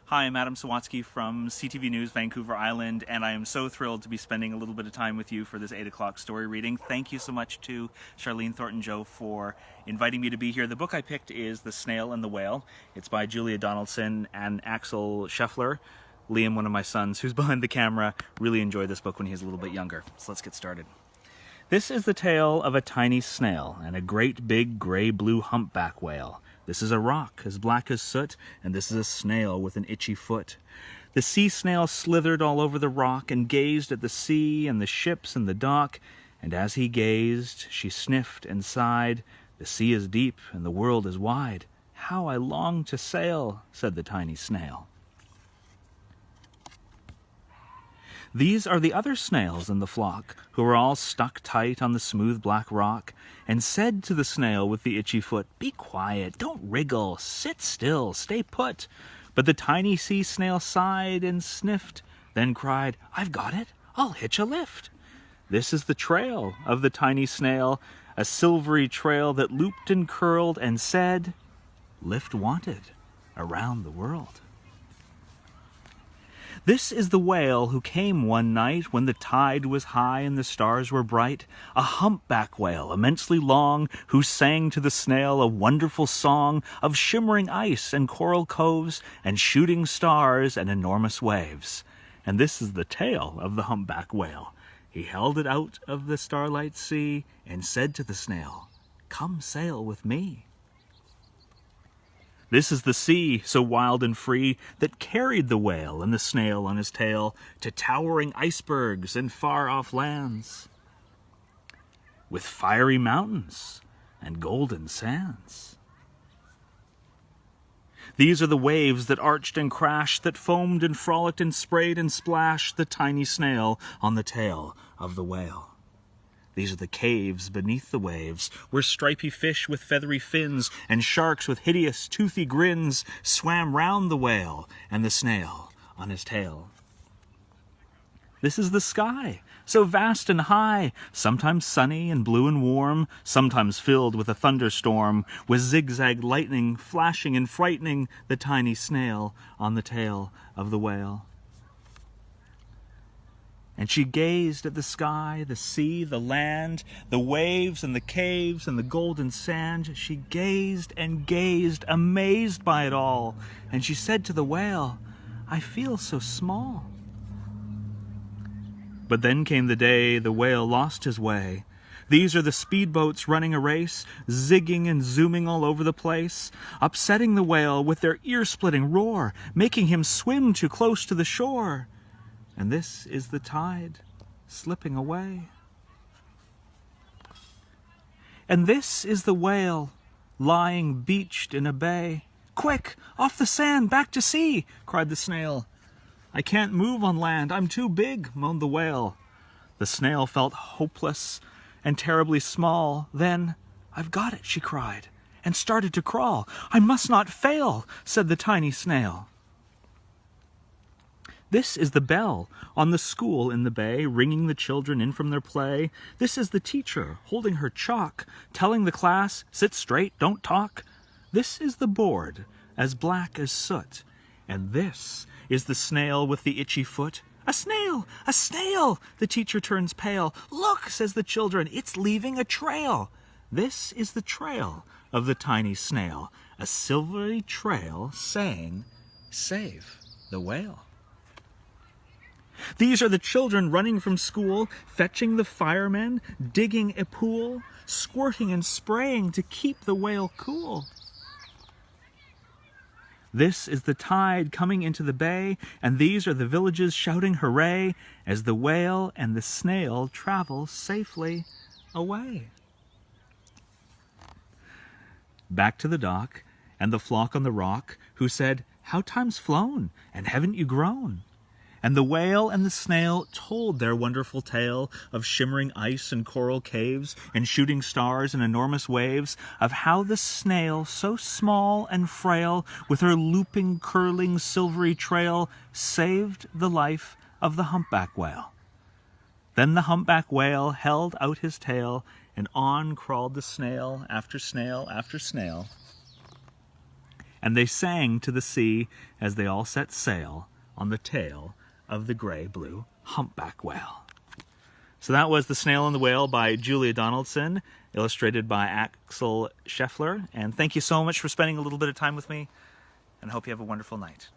Hi, I'm Adam Sawatsky from CTV News, Vancouver Island, and I am so thrilled to be spending a little bit of time with you for this 8 o'clock story reading. Thank you so much to Charlene Thornton-Joe for inviting me to be here. The book I picked is The Snail and the Whale. It's by Julia Donaldson and Axel Scheffler. Liam, one of my sons, who's behind the camera, really enjoyed this book when he was a little bit younger. So let's get started. This is the tale of a tiny snail and a great big gray-blue humpback whale. This is a rock as black as soot, and this is a snail with an itchy foot. The sea snail slithered all over the rock and gazed at the sea and the ships and the dock, and as he gazed, she sniffed and sighed, "The sea is deep and the world is wide. How I long to sail," said the tiny snail. These are the other snails in the flock, who were all stuck tight on the smooth black rock, and said to the snail with the itchy foot, "Be quiet, don't wriggle, sit still, stay put." But the tiny sea snail sighed and sniffed, then cried, "I've got it, I'll hitch a lift." This is the trail of the tiny snail, a silvery trail that looped and curled and said, "Lift wanted around the world." This is the whale who came one night when the tide was high and the stars were bright, a humpback whale immensely long, who sang to the snail a wonderful song of shimmering ice and coral coves and shooting stars and enormous waves. And this is the tale of the humpback whale. He held it out of the starlight sea and said to the snail, "Come sail with me." This is the sea, so wild and free, that carried the whale and the snail on his tail to towering icebergs and far-off lands, with fiery mountains and golden sands. These are the waves that arched and crashed, that foamed and frolicked and sprayed and splashed the tiny snail on the tail of the whale. These are the caves beneath the waves, where stripy fish with feathery fins and sharks with hideous, toothy grins swam round the whale and the snail on his tail. This is the sky, so vast and high, sometimes sunny and blue and warm, sometimes filled with a thunderstorm, with zigzag lightning flashing and frightening the tiny snail on the tail of the whale. And she gazed at the sky, the sea, the land, the waves and the caves and the golden sand. She gazed and gazed, amazed by it all. And she said to the whale, "I feel so small." But then came the day the whale lost his way. These are the speedboats running a race, zigging and zooming all over the place, upsetting the whale with their ear-splitting roar, making him swim too close to the shore. And this is the tide slipping away. And this is the whale lying beached in a bay. "Quick, off the sand, back to sea," cried the snail. "I can't move on land, I'm too big," moaned the whale. The snail felt hopeless and terribly small. Then, "I've got it," she cried, and started to crawl. "I must not fail," said the tiny snail. This is the bell on the school in the bay, ringing the children in from their play. This is the teacher holding her chalk, telling the class, "Sit straight, don't talk." This is the board, as black as soot. And this is the snail with the itchy foot. "A snail! A snail!" The teacher turns pale. "Look," says the children, "it's leaving a trail." This is the trail of the tiny snail, a silvery trail saying, "Save the whale." These are the children running from school, fetching the firemen, digging a pool, squirting and spraying to keep the whale cool. This is the tide coming into the bay, and these are the villages shouting hooray as the whale and the snail travel safely away. Back to the dock, and the flock on the rock, who said, "How time's flown, and haven't you grown?" And the whale and the snail told their wonderful tale of shimmering ice and coral caves and shooting stars and enormous waves, of how the snail, so small and frail, with her looping, curling, silvery trail, saved the life of the humpback whale. Then the humpback whale held out his tail, and on crawled the snail after snail after snail. and they sang to the sea as they all set sail on the tail of the gray-blue humpback whale. So that was The Snail and the Whale by Julia Donaldson, illustrated by Axel Scheffler. And thank you so much for spending a little bit of time with me, and I hope you have a wonderful night.